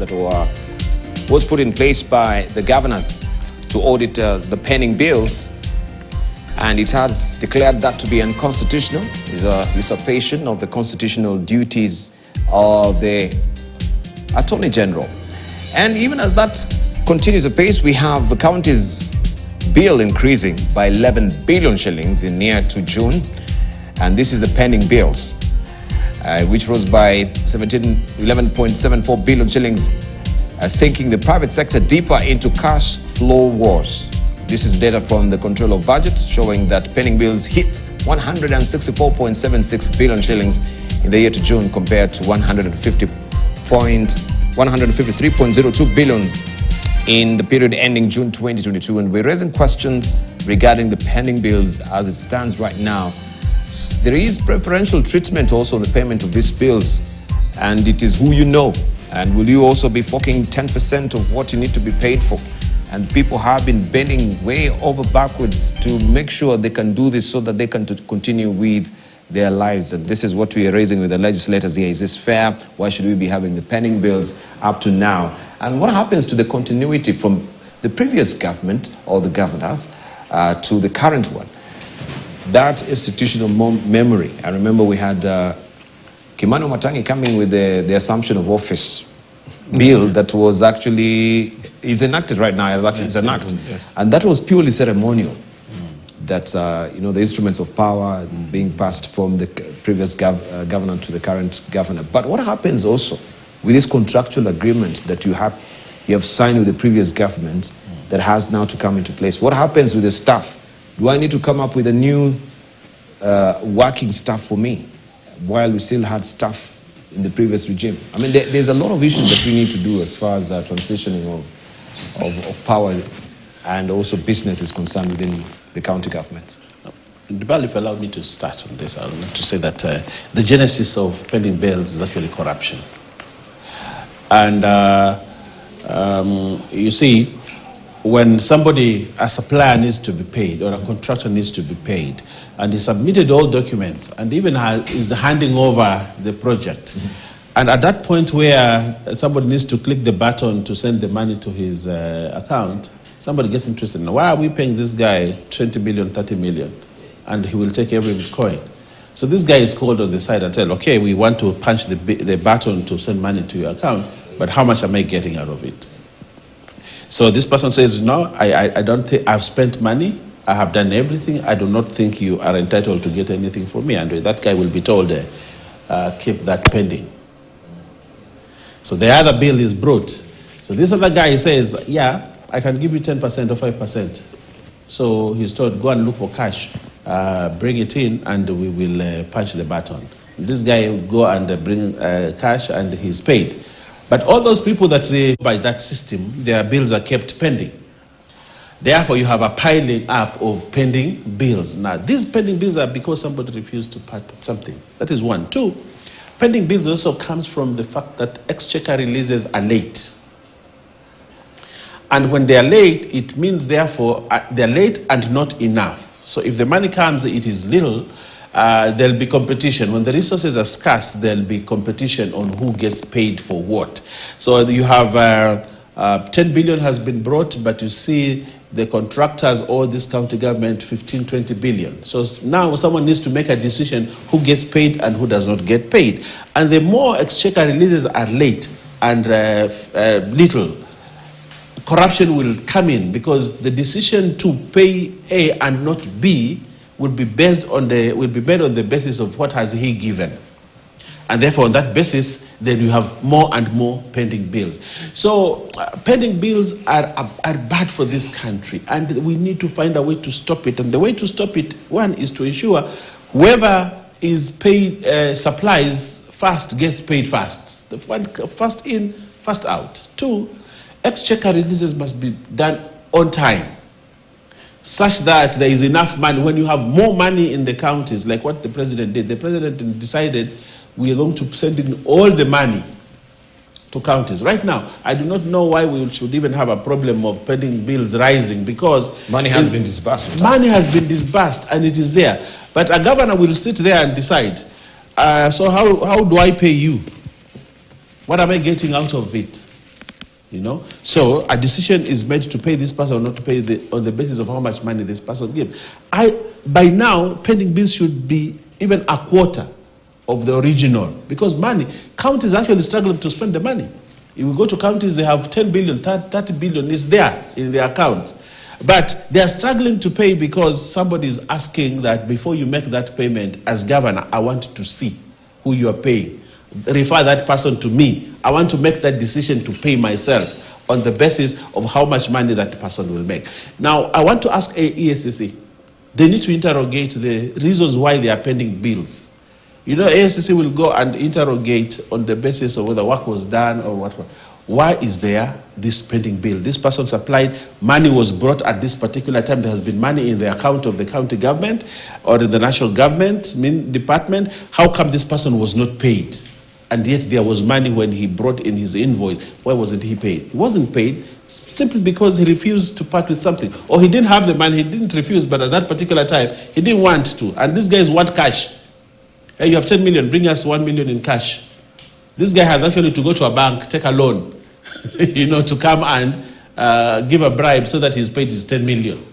that was put in place by the governors to audit the pending bills, and it has declared that to be unconstitutional. It's a usurpation of the constitutional duties of the Attorney General. And even as that continues apace, we have the county's bill increasing by 11 billion shillings in near to June, and this is the pending bills, which rose by 11.74 billion shillings, sinking the private sector deeper into cash flow wars. This is data from the Control of Budget showing that pending bills hit 164.76 billion shillings in the year to June compared to 153.02 billion in the period ending June 2022. And we're raising questions regarding the pending bills as it stands right now. There is preferential treatment also on the payment of these bills, and it is who you know. And will you also be forking 10% of what you need to be paid for? And people have been bending way over backwards to make sure they can do this so that they can continue with their lives. And this is what we are raising with the legislators here. Is this fair? Why should we be having the pending bills up to now? And what happens to the continuity from the previous government or the governors to the current one? That institutional memory. I remember we had Kimani Matangi coming with the assumption of office bill that was actually is enacted right now. It's an act, yes. And that was purely ceremonial. That the instruments of power being passed from the previous governor to the current governor. But what happens also with this contractual agreement that you have signed with the previous government that has now to come into place? What happens with the staff? Do I need to come up with a new working staff for me while we still had staff in the previous regime? I mean, there's a lot of issues that we need to do as far as transitioning of power and also business is concerned within the county government. Dibal, if you allow me to start on this, I would like to say that the genesis of pending bills is actually corruption. And you see, when somebody, a supplier needs to be paid or a contractor needs to be paid, and he submitted all documents and even is handing over the project, and at that point where somebody needs to click the button to send the money to his account, somebody gets interested. Now, why are we paying this guy 20 million, 30 million? And he will take every coin. So this guy is called on the side and tell, okay, we want to punch the button to send money to your account, but how much am I getting out of it? So this person says, no, I don't think I've spent money. I have done everything. I do not think you are entitled to get anything from me. And that guy will be told, keep that pending. So the other bill is brought. So this other guy says, yeah, I can give you 10% or 5%. So he's told, go and look for cash, bring it in, and we will punch the button. This guy will go and bring cash, and he's paid. But all those people that by that system, their bills are kept pending. Therefore, you have a piling up of pending bills. Now, these pending bills are because somebody refused to pay something. That is one. Two, pending bills also comes from the fact that exchequer releases are late. And when they are late, it means, therefore, they're late and not enough. So if the money comes, it is little, there'll be competition. When the resources are scarce, there'll be competition on who gets paid for what. So you have 10 billion has been brought, but you see the contractors or this county government 15, 20 billion. So now someone needs to make a decision who gets paid and who does not get paid. And the more exchequer releases are late and little, corruption will come in, because the decision to pay A and not B will be made on the basis of what has he given. And therefore, on that basis, then you have more and more pending bills. So pending bills are bad for this country, and we need to find a way to stop it. And the way to stop it, one, is to ensure whoever is paid supplies first gets paid first. The one first in, first out. Two, exchequer releases must be done on time, such that there is enough money. When you have more money in the counties, like what the president did, the president decided we are going to send in all the money to counties. Right now, I do not know why we should even have a problem of pending bills rising, because money has been disbursed. Money has been disbursed and it is there. But a governor will sit there and decide, so how do I pay you? What am I getting out of it? You know, so a decision is made to pay this person or not to pay on the basis of how much money this person gives. By now, pending bills should be even a quarter of the original, because counties actually struggling to spend the money. If we go to counties, they have 10 billion, 30 billion is there in their accounts. But they are struggling to pay because somebody is asking that before you make that payment, as governor, I want to see who you are paying. Refer that person to me. I want to make that decision to pay myself on the basis of how much money that person will make. Now, I want to ask EACC, they need to interrogate the reasons why they are pending bills. You know, ASCC will go and interrogate on the basis of whether work was done or what. Why is there this pending bill? This person supplied, money was brought at this particular time. There has been money in the account of the county government or the national government department. How come this person was not paid? And yet there was money when he brought in his invoice. Why wasn't he paid? He wasn't paid simply because he refused to part with something. Or he didn't have the money, he didn't refuse, but at that particular time, he didn't want to. And these guys want cash. Hey, you have 10 million, bring us 1 million in cash. This guy has actually to go to a bank, take a loan, you know, to come and give a bribe so that he's paid his 10 million.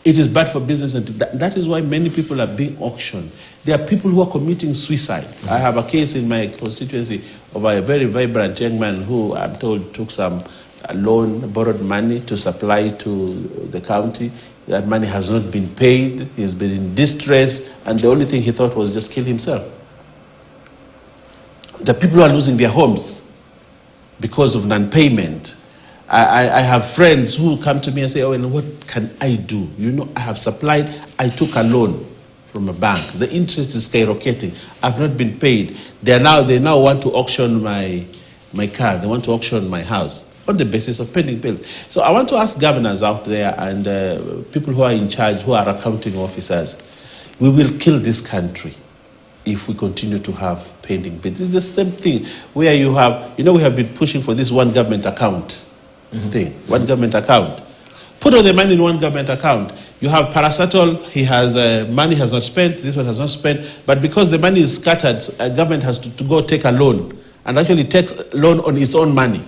It is bad for business, and that is why many people are being auctioned. There are people who are committing suicide. I have a case in my constituency of a very vibrant young man who, I'm told, took some loan, borrowed money to supply to the county. That money has not been paid. He's been in distress, and the only thing he thought was just kill himself. The people who are losing their homes because of non-payment. I have friends who come to me and say, oh, and what can I do? You know, I have supplied, I took a loan from a bank. The interest is skyrocketing. I've not been paid. They now want to auction my car. They want to auction my house on the basis of pending bills. So I want to ask governors out there and people who are in charge, who are accounting officers, we will kill this country if we continue to have pending bills. It's the same thing where you have, you know, we have been pushing for this one government account thing, one government account. Put all the money in one government account. You have paracetamol, he has money has not spent, this one has not spent, but because the money is scattered, government has to go take a loan and actually take a loan on its own money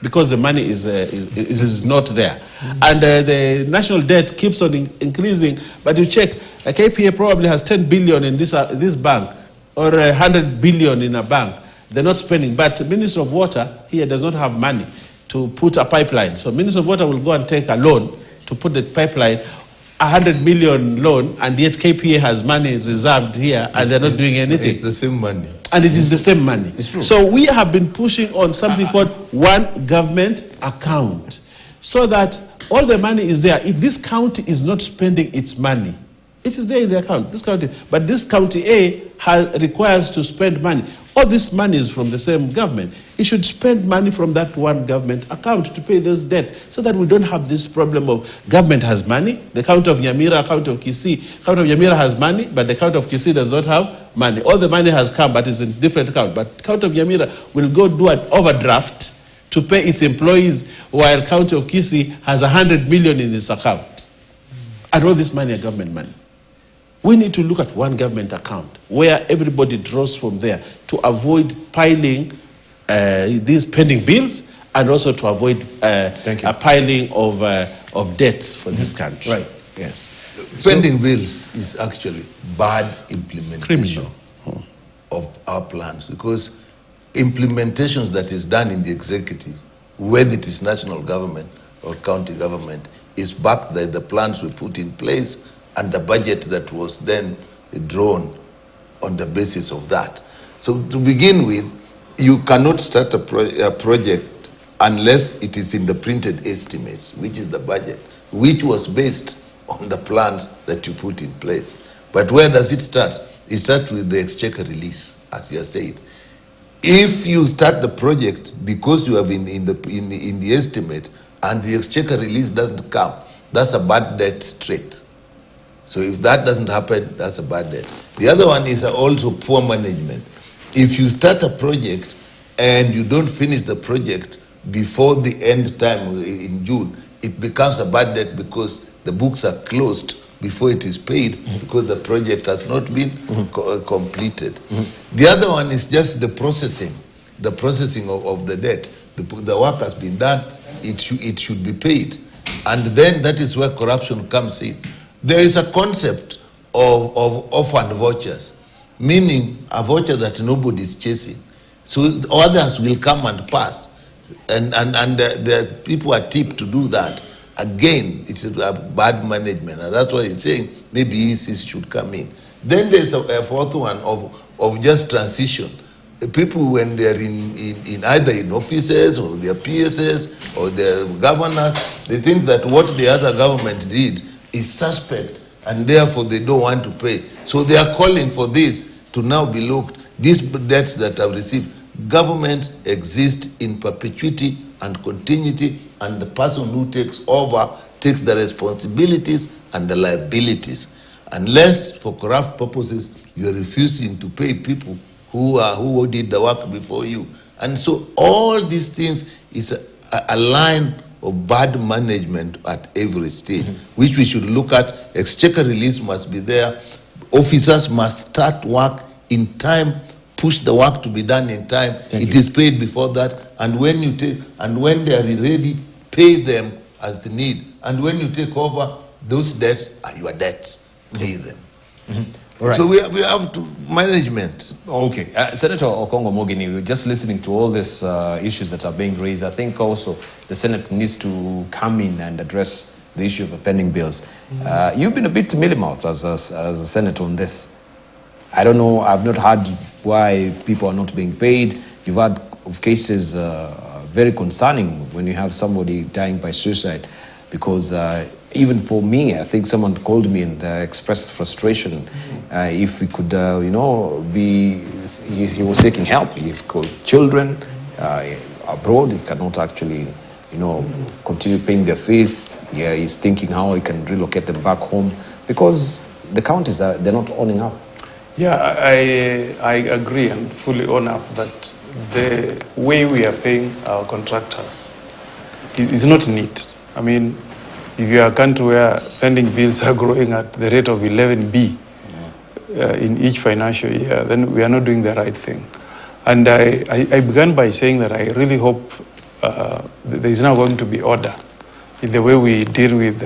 because the money is not there. And the national debt keeps on increasing, but you check, like KPA probably has 10 billion in this bank or 100 billion in a bank. They're not spending, but the Minister of Water here does not have money to put a pipeline. So Minister of Water will go and take a loan to put the pipeline, 100 million loan, and yet KPA has money reserved here and they're not doing anything. It's the same money. And it is the same money. It's true. So we have been pushing on something called one government account so that all the money is there. If this county is not spending its money, it is there in the account, this county. But this county A requires to spend money. All this money is from the same government. It should spend money from that one government account to pay those debt so that we don't have this problem of government has money, the county of Nyamira, county of Kisii. County of Nyamira has money, but the county of Kisii does not have money. All the money has come, but it's in different account. But county of Nyamira will go do an overdraft to pay its employees, while county of Kisii has 100 million in its account. And all this money are government money. We need to look at one government account where everybody draws from there to avoid piling these pending bills and also to avoid a piling of debts for this country. Right. Yes. Pending bills is actually bad implementation of our plans, because implementations that is done in the executive, whether it is national government or county government, is backed by the plans we put in place and the budget that was then drawn on the basis of that. So to begin with, you cannot start a project unless it is in the printed estimates, which is the budget, which was based on the plans that you put in place. But where does it start? It starts with the exchequer release, as you said. If you start the project because you have in the estimate and the exchequer release doesn't come, that's a bad debt straight. So if that doesn't happen, that's a bad debt. The other one is also poor management. If you start a project and you don't finish the project before the end time in June, it becomes a bad debt because the books are closed before it is paid because the project has not been completed. The other one is just the processing of the debt. the work has been done, it should be paid. And then that is where corruption comes in. There is a concept of orphan vouchers, meaning a voucher that nobody is chasing. So others will come and pass. And the people are tipped to do that. Again, it's a bad management. And that's why he's saying maybe ECs should come in. Then there's a fourth one of just transition. People, when they're in either in offices or their PSS or their governors, they think that what the other government did is suspect, and therefore they don't want to pay. So they are calling for this to now be looked. These debts that I've received, government exists in perpetuity and continuity, and the person who takes over takes the responsibilities and the liabilities. Unless for corrupt purposes you are refusing to pay people who did the work before you. And so all these things is a line of bad management at every stage, which we should look at. Exchequer release must be there. Officers must start work in time, push the work to be done in time. It is paid before that. And when they are ready, pay them as the need. And when you take over, those debts are your debts. Pay them. Right. So we have to management. Okay. Senator Okongo Mogini, we're just listening to all these issues that are being raised. I think also the Senate needs to come in and address the issue of the pending bills. You've been a bit mealy-mouthed as a senator on this. I don't know, I've not heard why people are not being paid. You've had of cases very concerning when you have somebody dying by suicide, because even for me, I think someone called me and expressed frustration. If he could, he was seeking help. He's got children abroad. He cannot actually, continue paying their fees. Yeah, he's thinking how he can relocate them back home, because the counties they're not owning up. Yeah, I agree and fully own up that the way we are paying our contractors is not neat. I mean, if you are a country where pending bills are growing at the rate of 11B in each financial year, then we are not doing the right thing. And I began by saying that I really hope there is now going to be order in the way we deal with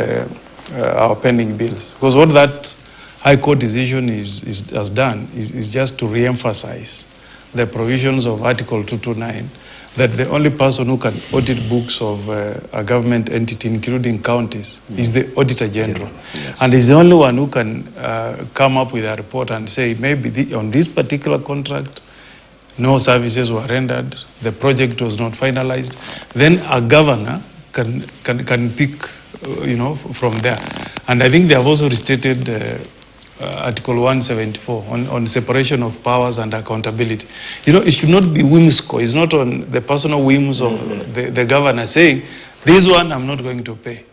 our pending bills. Because what that High Court decision has done is just to re-emphasize the provisions of Article 229, that the only person who can audit books of a government entity, including counties, is the Auditor General. Yes. And is the only one who can come up with a report and say, maybe on this particular contract, no services were rendered, the project was not finalized. Then a governor can pick, from there. And I think they have also restated Article 174 on separation of powers and accountability. It should not be whimsical. It's not on the personal whims of the governor saying, this one I'm not going to pay.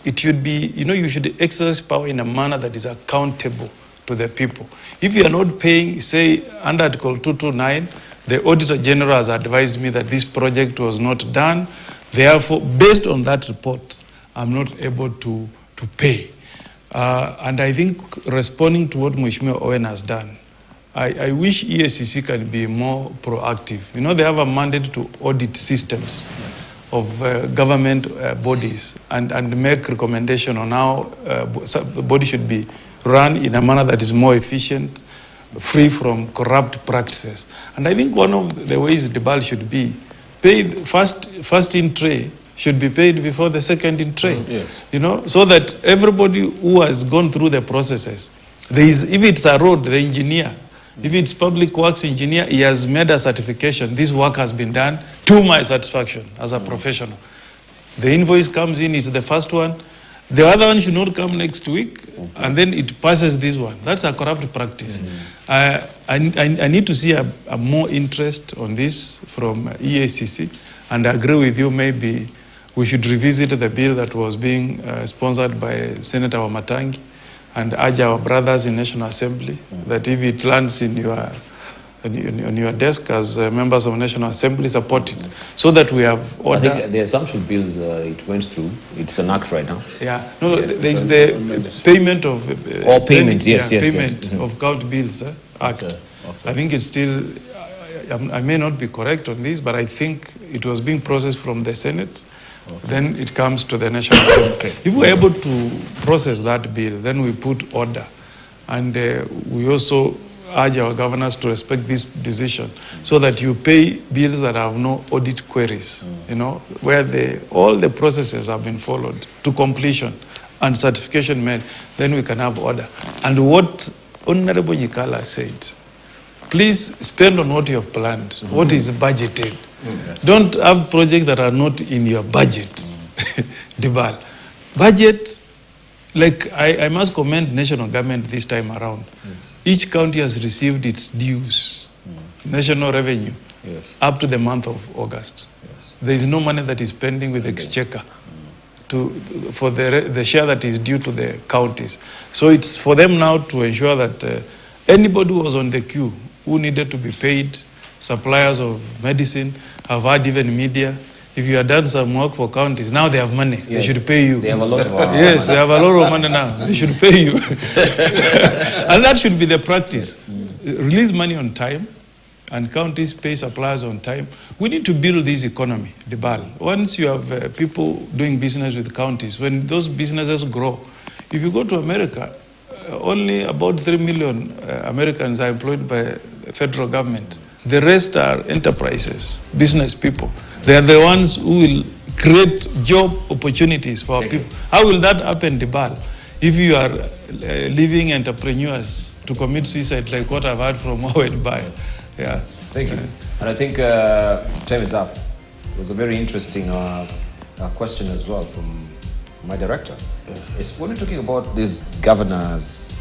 It should be, you should exercise power in a manner that is accountable to the people. If you are not paying, say, under Article 229, the Auditor General has advised me that this project was not done. Therefore, based on that report, I'm not able to pay. And I think responding to what Mheshimiwa Owen has done, I wish EACC can be more proactive. They have a mandate to audit systems of government bodies and make recommendation on how the body should be run in a manner that is more efficient, free from corrupt practices. And I think one of the ways the BAL should be paid first in tray should be paid before the second in tray. Yes. So that everybody who has gone through the processes, if it's a road, the engineer, if it's public works engineer, he has made a certification. This work has been done to my satisfaction as a professional. The invoice comes in, it's the first one. The other one should not come next week, and then it passes this one. That's a corrupt practice. I need to see a more interest on this from EACC, and I agree with you, maybe we should revisit the bill that was being sponsored by Senator Wamatangi and urge our brothers in National Assembly that if it lands in on your desk as members of National Assembly, support it, so that we have order. I think the assumption bills, it went through. It's an act right now. Yeah. No, there is the payment of... payment, yes. Payment of count bills act. Okay. Okay. I think it's still... I may not be correct on this, but I think it was being processed from the Senate. Okay. Then it comes to the National Assembly. If we're able to process that bill, then we put order. And we also urge our governors to respect this decision so that you pay bills that have no audit queries, you know, where all the processes have been followed to completion and certification made, then we can have order. And what Honorable Nyikala said, please spend on what you have planned, what is budgeted. Yes. Don't have projects that are not in your budget. Dibal. Budget, like I must commend national government this time around. Yes. Each county has received its dues, national revenue, up to the month of August. Yes. There is no money that is pending with exchequer for the share that is due to the counties. So it's for them now to ensure that anybody who was on the queue, who needed to be paid, suppliers of medicine, have had even media. If you have done some work for counties, now they have money. Yeah. They should pay you. They have a lot of yes, they have a lot of money now. They should pay you. And that should be the practice. Release money on time, and counties pay suppliers on time. We need to build this economy, the BAL. Once you have people doing business with counties, when those businesses grow, if you go to America, only about 3 million Americans are employed by the federal government. The rest are enterprises, business people. They are the ones who will create job opportunities for our people. How will that happen, Dibal, if you are leaving entrepreneurs to commit suicide like what I've heard from Howard Bay? Yes. Thank you. And I think time is up. It was a very interesting question as well from my director. It's when we're talking about these governors,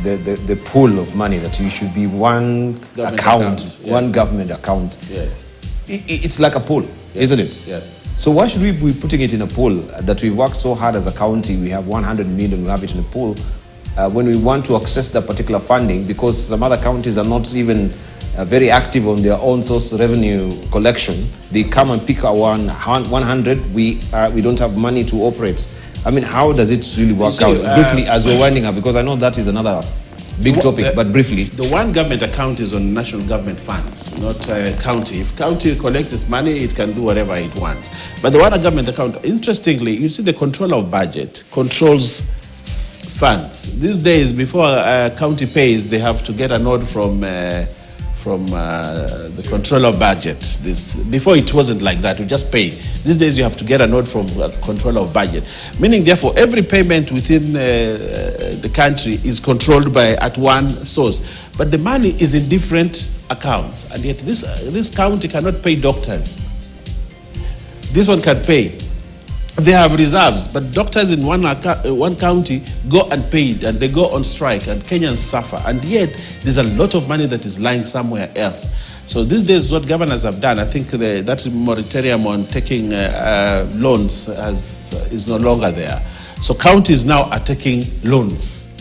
the pool of money that you should be one account, yes. One government account. Yes. It's like a pool, yes. Isn't it? Yes. So why should we be putting it in a pool that we've worked so hard as a county? We have 100 million, we have it in a pool. When we want to access that particular funding, because some other counties are not even very active on their own source revenue collection, they come and pick our 100. We don't have money to operate. I mean, how does it really work out? Briefly, as we're winding up, because I know that is another big topic, but briefly. The one government account is on national government funds, not county. If county collects its money, it can do whatever it wants. But the one government account, interestingly, you see the controller of budget controls funds. These days, before a county pays, they have to get a nod from the controller of budget. Before it wasn't like that, you just pay. These days you have to get a nod from a controller of budget. Meaning, therefore, every payment within the country is controlled at one source. But the money is in different accounts. And yet this county cannot pay doctors. This one can pay. They have reserves, but doctors in one county go unpaid and they go on strike and Kenyans suffer. And yet, there's a lot of money that is lying somewhere else. So these days, what governors have done, I think that moratorium on taking loans is no longer there. So counties now are taking loans.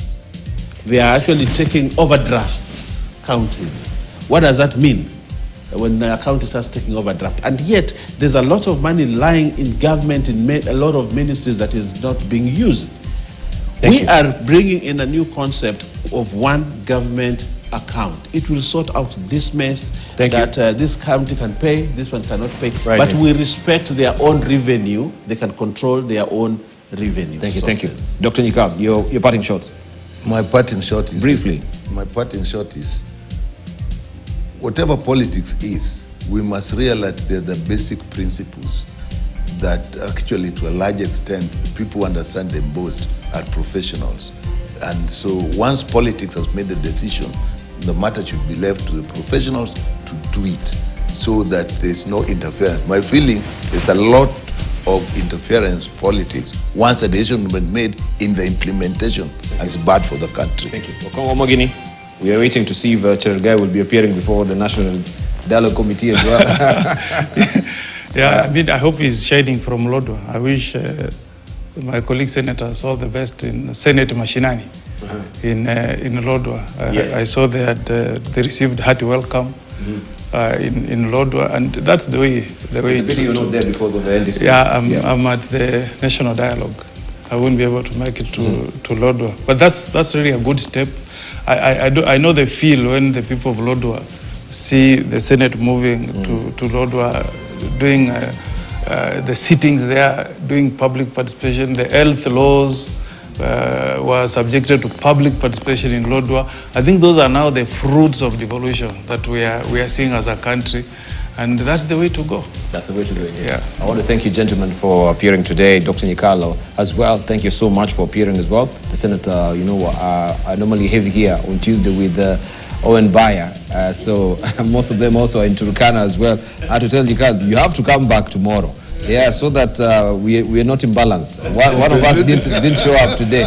They are actually taking overdrafts, counties. What does that mean? When a county starts taking overdraft. And yet, there's a lot of money lying in government, in a lot of ministries that is not being used. We are bringing in a new concept of one government account. It will sort out this mess this county can pay, this one cannot pay. Right, but we respect their own revenue. They can control their own revenue. Thank you. Dr. Nyikala, your parting shots. My parting shot is... Briefly. My parting shot is... Whatever politics is, we must realize they're the basic principles that actually, to a large extent, people who understand them most are professionals. And so once politics has made a decision, the matter should be left to the professionals to do it so that there's no interference. My feeling is a lot of interference politics once a decision has been made in the implementation, and it's bad for the country. Thank you. Okong'o Mogini. We are waiting to see if Chergai will be appearing before the National Dialogue Committee as well. I mean, I hope he's shining from Lodwar. I wish my colleague senators all the best in Senate Mashinani in Lodwar. Yes. I saw they received hearty welcome in Lodwar, and that's the way. It's a pity you're not there because of the NDC. Yeah, I'm at the National Dialogue. I won't be able to make it to Lodwar, but that's really a good step. I know they feel when the people of Lodwar see the Senate moving to Lodwar, doing the sittings there, doing public participation. The health laws were subjected to public participation in Lodwar. I think those are now the fruits of devolution that we are seeing as a country, and that's the way to go. That's the way to do it. Yeah. I want to thank you, gentlemen, for appearing today. Dr. Nyikalo as well. Thank you so much for appearing as well. The Senator, you know, I normally have here on Tuesday with Owen Bayer. So most of them also are in Turkana as well. I had to tell Nyikalo, you have to come back tomorrow. Yeah, so that we are not imbalanced. One of us didn't show up today.